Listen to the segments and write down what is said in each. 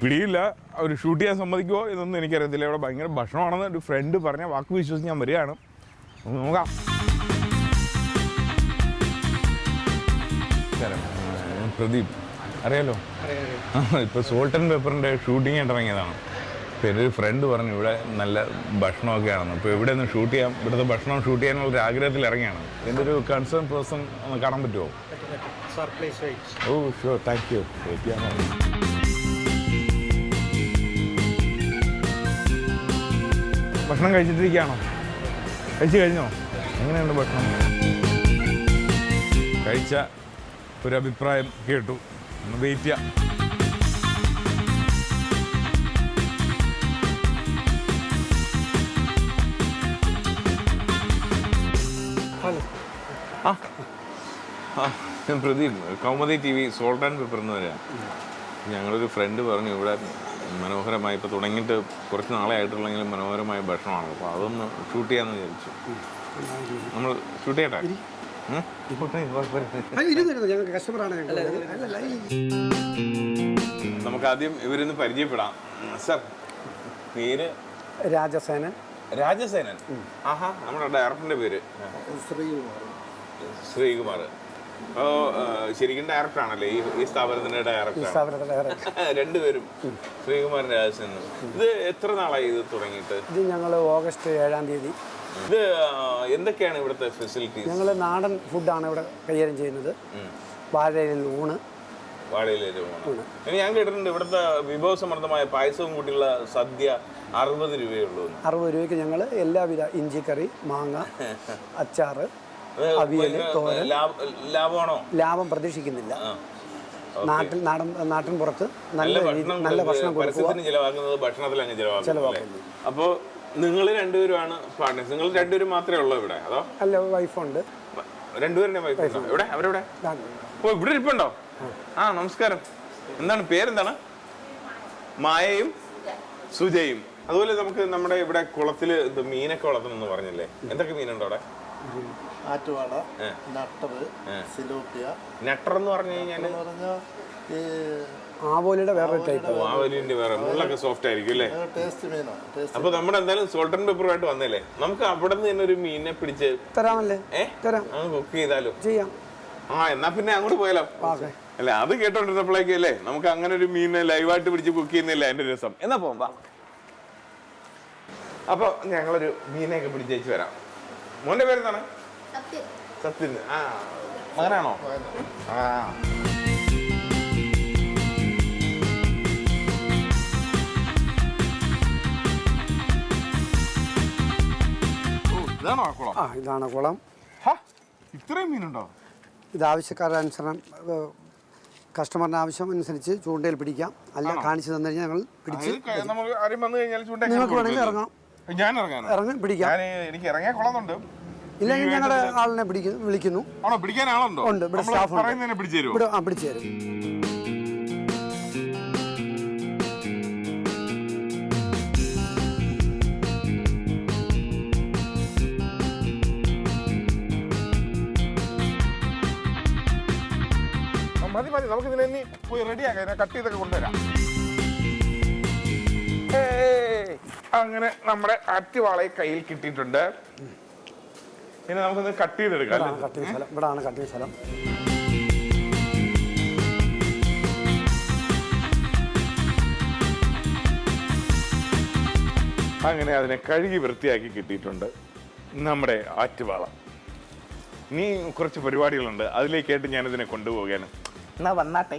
പിടിയില്ല. അവർ ഷൂട്ട് ചെയ്യാൻ സമ്മതിക്കുമോ എന്നൊന്നും എനിക്കറിയത്തില്ല. ഇവിടെ ഭയങ്കര ഭക്ഷണമാണെന്ന് ഒരു ഫ്രണ്ട് പറഞ്ഞ വാക്ക് വിശ്വസിച്ച് ഞാൻ വരികയാണ്. നോക്കാം. പ്രദീപ് അറിയാലോ, ഇപ്പോൾ സോൾട്ട് ആൻഡ് പെപ്പറിൻ്റെ ഷൂട്ടിംഗ് ആയിട്ട് ഇറങ്ങിയതാണ്. അപ്പോൾ എൻ്റെ ഒരു ഫ്രണ്ട് പറഞ്ഞു ഇവിടെ നല്ല ഭക്ഷണമൊക്കെ ആണെന്ന്. അപ്പോൾ ഇവിടെ നിന്ന് ഷൂട്ട് ചെയ്യാം, ഇവിടുത്തെ ഭക്ഷണം ഷൂട്ട് ചെയ്യാനുള്ള ഒരു ആഗ്രഹത്തിൽ ഇറങ്ങിയാണ്. എൻ്റെ ഒരു കൺസേൺ പേഴ്സൺ ഒന്ന് കാണാൻ പറ്റുമോ? Oh sure, thank you. Wait ചെയ്യാൻ പറഞ്ഞു. ഭക്ഷണം കഴിച്ചിട്ടിരിക്കുകയാണോ? കഴിച്ചു കഴിഞ്ഞോ? എങ്ങനെയുണ്ട് ഭക്ഷണം? കഴിച്ച ഒരു അഭിപ്രായം കേട്ടു. ഒന്ന് വെയിറ്റ് ചെയ്യാം. ഞാൻ Pradeep, Kaumudi TV salt and pepper എന്ന് പറയാം. ഞങ്ങളൊരു ഫ്രണ്ട് പറഞ്ഞു ഇവിടെ മനോഹരമായി, ഇപ്പോൾ തുടങ്ങിയിട്ട് കുറച്ച് നാളെ ആയിട്ടുള്ളെങ്കിലും മനോഹരമായ ഭക്ഷണമാണ്. അപ്പോൾ അതൊന്ന് ഷൂട്ട് ചെയ്യാമെന്ന് വിചാരിച്ചു. നമ്മൾ ഷൂട്ട് ചെയ്യട്ടെ? നമുക്ക് ആദ്യം ഇവരൊന്ന് പരിചയപ്പെടാം. സർ, പേര്? രാജസേനൻ. രാജസേനൻ? ആഹാ, നമ്മുടെ ഡയറക്ടറിന്റെ പേര്? ശ്രീകുമാർ. ഓ, ശരിക്കും ഡയറക്ടർ ആണല്ലേ ഈ സ്ഥാപനത്തിന്റെ ഡയറക്ടർ? രണ്ടുപേരും ശ്രീകുമാരൻ, രാജസേനൻ. ഇത് എത്ര നാളായി ഇത് തുടങ്ങിയിട്ട്? ഇത് ഞങ്ങൾ ഓഗസ്റ്റ് 7-ാം തീയതി. ഇത് എന്തൊക്കെയാണ് ഇവിടുത്തെ ഫെസിലിറ്റീസ്? ഞങ്ങൾ നാടൻ ഫുഡാണ് ഇവിടെ കൈകാര്യം ചെയ്യുന്നത്. വാഴയിലയിൽ ഊണ്. വാഴയിലയിൽ ഊണ്. ഞാൻ കേട്ടിട്ടുണ്ട് ഇവിടുത്തെ വിഭവസമൃദ്ധമായ പായസവും കൂട്ടിയുള്ള സദ്യ 60 രൂപയുള്ളൂ. 60 രൂപയ്ക്ക് ഞങ്ങൾ എല്ലാവിധ ഇഞ്ചിക്കറി, മാങ്ങ, അച്ചാറ്, അവിയൽ, തോരൻ. ലാഭമാണോ? ലാഭം പ്രതീക്ഷിക്കുന്നില്ല. നാട്ടിൻ പുറത്ത് നല്ല ഭക്ഷണം ചിലവാക്കുന്നത് ഭക്ഷണത്തിലാണ് ചിലവാക്കുന്നത്. അപ്പോൾ നിങ്ങൾ രണ്ടുപേരുമാണ് പാർട്ട്നേഴ്സ്? നിങ്ങൾ രണ്ടുപേരും മാത്രമേ ഉള്ളൂ ഇവിടെ, അതോ? അല്ല, വൈഫുണ്ട്. രണ്ടുപേരുടെ വൈഫുണ്ടോ? എവിടെ? അവരെവിടെ? ഓ, ഇവിടെ ഇരിപ്പുണ്ടോ? ആ, നമസ്കാരം. എന്താണ് പേരെന്താണ്? മായയും സുജയും. അതുപോലെ നമുക്ക് നമ്മുടെ ഇവിടെ കുളത്തില് മീനൊക്കെ വളർത്തണമെന്ന് പറഞ്ഞില്ലേ? എന്തൊക്കെ മീനുണ്ടോ അവിടെ? ആറ്റുവാള, നട്ടർ, സിലോപ്പിയ. നട്ടർ എന്ന് പറഞ്ഞു കഴിഞ്ഞാൽ ആവോലിയുടെ വേറെ ടൈപ്പ്. ആവോലിന്റെ വേറെ, മുള്ളൊക്കെ സോഫ്റ്റ് ആയിരിക്കും അല്ലേ? അപ്പൊ നമ്മുടെ എന്തായാലും സോൾട്ട് ആൻഡ് പെപ്പറുമായിട്ട് വന്നല്ലേ, നമുക്ക് അവിടെ നിന്ന് തന്നെ ഒരു മീനിനെ പിടിച്ച് തരാമല്ലേ? കുക്ക് ചെയ്താലോ? ചെയ്യാം. ആ, എന്നാ പിന്നെ അങ്ങോട്ട് പോയാലോ? അല്ല, അത് കേട്ടോണ്ടിരുന്നപ്പോഴേക്കും അല്ലേ നമുക്ക് അങ്ങനെ ഒരു മീനിനെ ലൈവായിട്ട് പിടിച്ച് കുക്ക് ചെയ്യുന്നില്ല അതിന്റെ രസം. എന്നാ പോവാ. അപ്പൊ ഞങ്ങളൊരു മീനെയൊക്കെ പിടിച്ചേച്ച് വരാം. മോന്റെ പേരെന്താണ്? സത്യൻ. ആ, മകനാണോ? ആ, ഇതാണോ കുളം? ആ, ഇതാണ് കുളം. ഇത്രയും മീനുണ്ടോ? ഇത് ആവശ്യക്കാരുടെ അനുസരണം, കസ്റ്റമറിന്റെ ആവശ്യം അനുസരിച്ച് ചൂണ്ടയിൽ പിടിക്കാം. അല്ല, കാണിച്ചു തന്നു കഴിഞ്ഞാൽ ഞങ്ങൾ പിടിച്ച് നിങ്ങൾക്ക് വേണമെങ്കിൽ ഇറങ്ങാം. ഞാൻ ഇറങ്ങി പിടിക്കാം. എനിക്ക് ഇറങ്ങിയ കുളമുണ്ട്. ഇല്ലെങ്കിൽ ഞങ്ങളുടെ ആളിനെ വിളിക്കുന്നു. പിടിക്കാൻ ആളുണ്ടോ? ഉണ്ട്, ഇവിടെ സ്റ്റാഫ് ഉണ്ട്. ഇവിടെ പിടിച്ചു തരും. മതി, നമുക്ക് ഇതിനെ പോയി റെഡിയാക്കാം. കട്ട് ചെയ്തൊക്കെ കൊണ്ടുവരാം. അങ്ങനെ നമ്മുടെ ആറ്റുവാളയെ കയ്യിൽ കിട്ടിയിട്ടുണ്ട്. ഇനി നമുക്കൊന്ന് കട്ട് ചെയ്തെടുക്കാം. ഇവിടാണ് കട്ടിങ് സ്ഥലം. അങ്ങനെ അതിനെ കഴുകി വൃത്തിയാക്കി കിട്ടിയിട്ടുണ്ട് നമ്മുടെ ആറ്റുവാള. ഇനി കുറച്ച് പരിപാടികളുണ്ട്, അതിലേക്കായിട്ട് ഞാനിതിനെ കൊണ്ടുപോവുകയാണ്. എന്നാ വന്നാട്ടെ.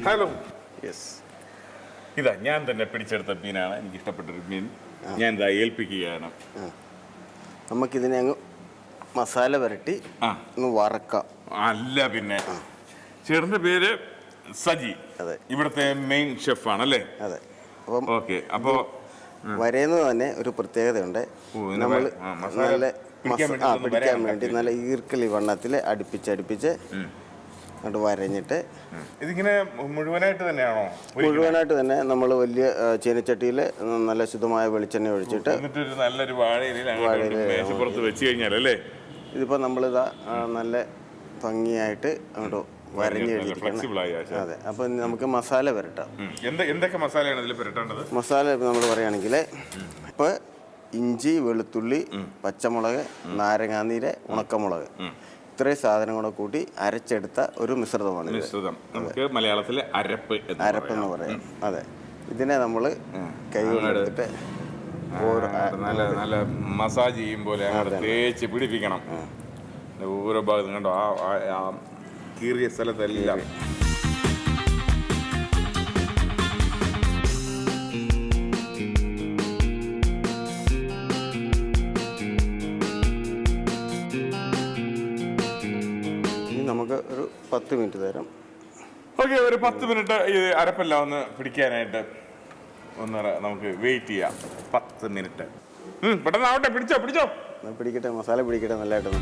ഹലോ. യെസ്, ഇതാ ഞാൻ തന്നെ പിടിച്ചെടുത്ത മീനാണ്. എനിക്ക് ഇഷ്ടപ്പെട്ടൊരു മീൻ. ഞാൻ ഇതാ ഏൽപ്പിക്കുകയാണ്. നമുക്കിതിനെ അങ്ങ് മസാല പുരട്ടി വറക്കാം. അല്ല പിന്നെ, ചേട്ടൻ്റെ പേര് സജി. അതെ, ഇവിടുത്തെ മെയിൻ ഷെഫാണ് അല്ലേ? അതെ. അപ്പം ഓക്കെ. അപ്പോൾ വരയുന്നത് തന്നെ ഒരു പ്രത്യേകതയുണ്ട്. നമ്മൾ നല്ല പിടിക്കാൻ വേണ്ടി നല്ല ഈർക്കലി വണ്ണത്തിൽ അടുപ്പിച്ച് അങ്ങോട്ട് വരഞ്ഞിട്ട് ഇതിങ്ങനെ മുഴുവനായിട്ട് തന്നെയാണോ? മുഴുവനായിട്ട് തന്നെ നമ്മൾ വലിയ ചീനച്ചട്ടിയിൽ നല്ല ശുദ്ധമായ വെളിച്ചെണ്ണ ഒഴിച്ചിട്ട് നല്ലൊരു വാഴയിലയിൽ മേശപ്പുറത്ത് വെച്ച് കഴിഞ്ഞാലല്ലേ ഇതിപ്പോൾ നമ്മളിതാ നല്ല ഭംഗിയായിട്ട് അങ്ങോട്ട് വരഞ്ഞെടുത്തിരിക്കണം. അതെ, അപ്പോൾ നമുക്ക് മസാല പുരട്ടാം. എന്തൊക്കെ മസാലയാണ് ഇതിൽ പുരട്ടേണ്ടത്? മസാല നമ്മൾ പറയുകയാണെങ്കിൽ ഇപ്പോൾ ഇഞ്ചി, വെളുത്തുള്ളി, പച്ചമുളക്, നാരങ്ങാനീര്, ഉണക്കമുളക്, ഇത്രയും സാധനം കൂടെ കൂട്ടി അരച്ചെടുത്ത ഒരു മിശ്രിതമാണ്. നമുക്ക് മലയാളത്തിൽ അരപ്പ് എന്ന് പറയാം. അതെ, ഇതിനെ നമ്മൾ കൈ കൊണ്ടെടുത്തിട്ട് നല്ല മസാജ് ചെയ്യും പോലെ തേച്ച് പിടിപ്പിക്കണം ഓരോ ഭാഗത്തും. കണ്ടോ ആ കീറിയ സ്ഥലത്തെല്ലാം. നമുക്ക് ഒരു 10 മിനിറ്റ് തരാം. ഓക്കെ, ഒരു 10 മിനിറ്റ് ഈ അരപ്പെല്ലാം ഒന്ന് പിടിക്കാനായിട്ട് നമുക്ക് വെയിറ്റ് ചെയ്യാം. 10 മിനിറ്റ് പെട്ടെന്ന് ആവട്ടെ. പിടിച്ചോ പിടിക്കട്ടെ, മസാല പിടിക്കട്ടെ നല്ലതായിട്ടൊന്ന്.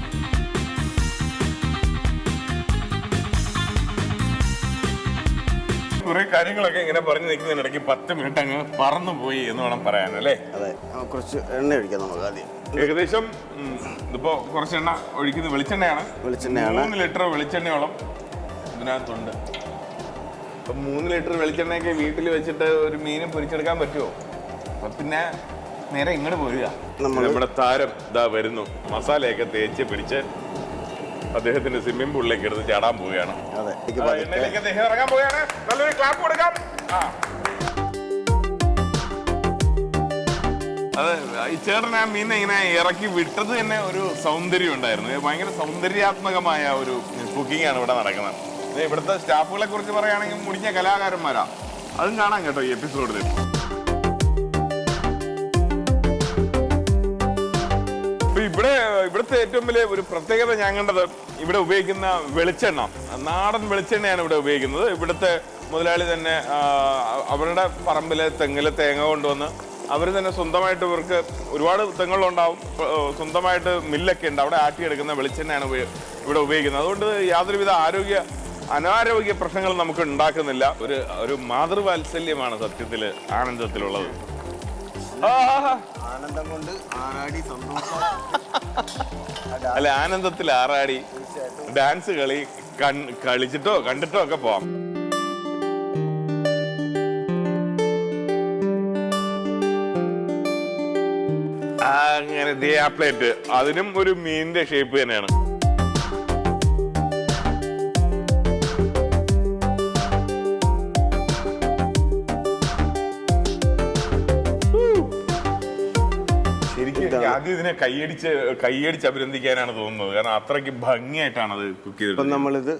കുറെ കാര്യങ്ങളൊക്കെ ഇങ്ങനെ പറഞ്ഞു നിൽക്കുന്നതിനിടയ്ക്ക് 10 മിനിറ്റ് അങ്ങ് പറന്നു പോയി എന്ന് വേണം പറയാനല്ലേ? അതെ, കുറച്ച് എണ്ണ ഒഴിക്കാം നമുക്ക് ആദ്യം. ഏകദേശം ഇതിപ്പോ കുറച്ച് എണ്ണ ഒഴിക്കുന്നത് വെളിച്ചെണ്ണയാണ്. 3 ലിറ്റർ വെളിച്ചെണ്ണയോളം ഇതിനകത്തുണ്ട്. ഇപ്പം 3 ലിറ്റർ വെളിച്ചെണ്ണയൊക്കെ വീട്ടിൽ വെച്ചിട്ട് ഒരു മീനും പൊരിച്ചെടുക്കാൻ പറ്റുമോ? അപ്പൊ പിന്നെ നേരെ ഇങ്ങോട്ട് പോരുക. നമ്മുടെ താരം ഇതാ വരുന്നു. മസാലയൊക്കെ തേച്ച് പിടിച്ച് അദ്ദേഹത്തിന്റെ സ്വിമ്മിംഗ് പൂളിലേക്ക് എടുത്ത് ചാടാൻ പോവുകയാണ്. എണ്ണയിലേക്ക് അദ്ദേഹം ഇറങ്ങാൻ പോവുകയാണ്. നല്ലൊരു ക്ലാപ്പ് കൊടുക്കാം. അതെ, ഈ ചേട്ടൻ ആ മീനെ ഇങ്ങനെ ഇറക്കി വിട്ടത് തന്നെ ഒരു സൗന്ദര്യം ഉണ്ടായിരുന്നു. ഭയങ്കര സൗന്ദര്യാത്മകമായ ഒരു കുക്കിംഗ് ആണ് ഇവിടെ നടക്കുന്നത്. ഇവിടുത്തെ സ്റ്റാഫുകളെ കുറിച്ച് പറയുകയാണെങ്കിൽ മുടിഞ്ഞ കലാകാരന്മാരാ. അതും കാണാം കേട്ടോ ഈ എപ്പിസോഡിൽ. ഇവിടുത്തെ ഏറ്റവും വലിയ ഒരു പ്രത്യേകത ഞാൻ കണ്ടത് ഇവിടെ ഉപയോഗിക്കുന്ന വെളിച്ചെണ്ണ, നാടൻ വെളിച്ചെണ്ണയാണ് ഇവിടെ ഉപയോഗിക്കുന്നത്. ഇവിടുത്തെ മുതലാളി തന്നെ അവരുടെ പറമ്പിലെ തെങ്ങിലെ തേങ്ങ കൊണ്ടുവന്ന് അവർ തന്നെ സ്വന്തമായിട്ട്, ഇവർക്ക് ഒരുപാട് തെങ്ങുകളുണ്ടാവും, സ്വന്തമായിട്ട് മില്ലൊക്കെ ഉണ്ട്, അവിടെ ആട്ടിയെടുക്കുന്ന വെളിച്ചെണ്ണയാണ് ഇവിടെ ഉപയോഗിക്കുന്നത്. അതുകൊണ്ട് യാതൊരുവിധ അനാരോഗ്യ പ്രശ്നങ്ങൾ നമുക്ക് ഉണ്ടാക്കുന്നില്ല. ഒരു മാതൃവാത്സല്യമാണ് സത്യത്തിൽ ആനന്ദത്തിലുള്ളത്. ആനന്ദം കൊണ്ട് ആറാടി സന്തോഷം. അല്ല, ആനന്ദത്തിൽ ആറാടി ഡാൻസ് കളിച്ചിട്ടോ കണ്ടിട്ടോ ഒക്കെ പോവാം. അങ്ങനെ ആ പ്ലേറ്റ്, അതിനും ഒരു മീനിന്റെ ഷേപ്പ് തന്നെയാണ്. ആദ്യം ഇതിനെ കൈയടിച്ച് അഭിനന്ദിക്കാനാണ് തോന്നുന്നത്. കാരണം അത്രയ്ക്ക് ഭംഗിയായിട്ടാണ് അത് കുക്ക് ചെയ്തത്. ഇപ്പം നമ്മളിത്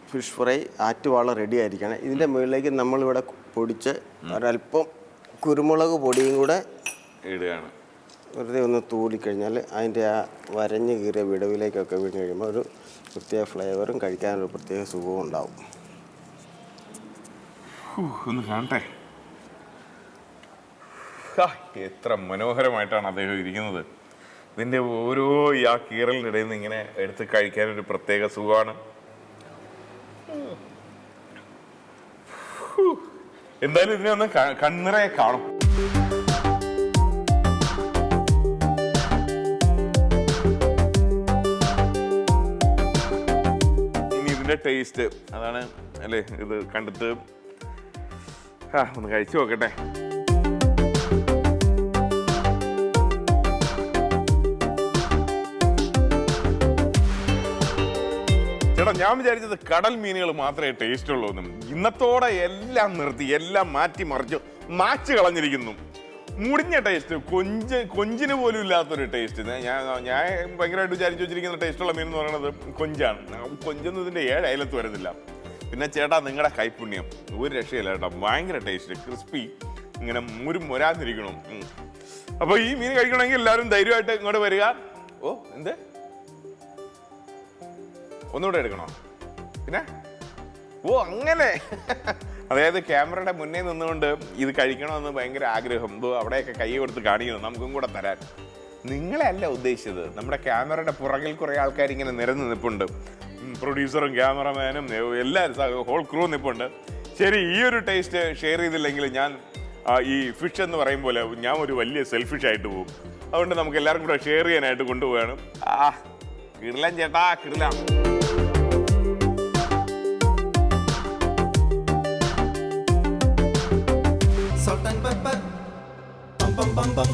ഫിഷ് ഫ്രൈ ആറ്റുവാള റെഡി ആയിരിക്കണം. ഇതിൻ്റെ മുകളിലേക്ക് നമ്മളിവിടെ പൊടിച്ച് ഒരല്പം കുരുമുളക് പൊടിയും കൂടെ ഇടുകയാണ്. വെറുതെ ഒന്ന് തൂടിക്കഴിഞ്ഞാൽ അതിൻ്റെ ആ വരഞ്ഞ് കീറിയ വിടവിലേക്കൊക്കെ വീണ് കഴിയുമ്പോൾ ഒരു പ്രത്യേക ഫ്ലേവറും കഴിക്കാനൊരു പ്രത്യേക സുഖവും ഉണ്ടാവും. ഒന്ന് കാണട്ടെ. എത്ര മനോഹരമായിട്ടാണ് അദ്ദേഹം ഇരിക്കുന്നത്. ഇതിൻ്റെ ഓരോ ആ കീറലിൻ്റെ ഇടയിൽ നിന്ന് ഇങ്ങനെ എടുത്ത് കഴിക്കാനൊരു പ്രത്യേക സുഖമാണ്. എന്തായാലും ഇതിനെ ഒന്ന് കണ്ണിറയെ കാണും. ഇനി ഇതിൻ്റെ ടേസ്റ്റ് അതാണ് അല്ലേ, ഇത് കണ്ടിട്ട് ഒന്ന് കഴിച്ചു നോക്കട്ടെ. ചേട്ടാ, ഞാൻ വിചാരിച്ചത് കടൽ മീനുകൾ മാത്രമേ ടേസ്റ്റ് ഉള്ളൂ എന്നും. ഇന്നത്തോടെ എല്ലാം നിർത്തി, എല്ലാം മാറ്റി മാച്ച് കളഞ്ഞിരിക്കുന്നു. മുടിഞ്ഞ ടേസ്റ്റ്, കൊഞ്ചിന് പോലും ഇല്ലാത്തൊരു ടേസ്റ്റ്. ഞാൻ ഭയങ്കരമായിട്ട് വിചാരിച്ചു വെച്ചിരിക്കുന്ന ടേസ്റ്റുള്ള മീൻ എന്ന് പറയുന്നത് കൊഞ്ചാണ്. കൊഞ്ചൊന്നും ഇതിൻ്റെ 7 അയലത്ത് വരുന്നില്ല. പിന്നെ ചേട്ടാ, നിങ്ങളുടെ കൈപ്പുണ്യം ഒരു രക്ഷയില്ല കേട്ടോ. ഭയങ്കര ടേസ്റ്റ്, ക്രിസ്പി, ഇങ്ങനെ മുരാന്നിരിക്കണം. അപ്പോൾ ഈ മീൻ കഴിക്കണമെങ്കിൽ എല്ലാവരും ധൈര്യമായിട്ട് ഇങ്ങോട്ട് വരിക. ഓ, എന്ത് ഒന്നുകൂടെ എടുക്കണോ? പിന്നെ അങ്ങനെ അതായത് ക്യാമറയുടെ മുന്നേ നിന്നുകൊണ്ട് ഇത് കഴിക്കണമെന്ന് ഭയങ്കര ആഗ്രഹം. അവിടെയൊക്കെ കൈ കൊടുത്ത് കാണിക്കണം, നമുക്കും കൂടെ തരാൻ. നിങ്ങളെ അല്ല ഉദ്ദേശിച്ചത്, നമ്മുടെ ക്യാമറയുടെ പുറകിൽ കുറേ ആൾക്കാർ ഇങ്ങനെ നിരന്ന് നിൽപ്പുണ്ട്. പ്രൊഡ്യൂസറും ക്യാമറമാനും എല്ലാവരും, ഹോൾ ക്രൂ നിൽപ്പുണ്ട്. ശരി, ഈ ഒരു ടേസ്റ്റ് ഷെയർ ചെയ്തില്ലെങ്കിൽ ഞാൻ ഈ ഫിഷ് എന്ന് പറയും പോലെ ഞാൻ ഒരു വലിയ സെൽഫിഷ് ആയിട്ട് പോകും. അതുകൊണ്ട് നമുക്ക് എല്ലാവരും കൂടെ ഷെയർ ചെയ്യാനായിട്ട് കൊണ്ടുപോവുകയാണ്. കിടിലൻ ചേട്ടാ, കിടിലം. Salt and pepper. Bum bum bum bum.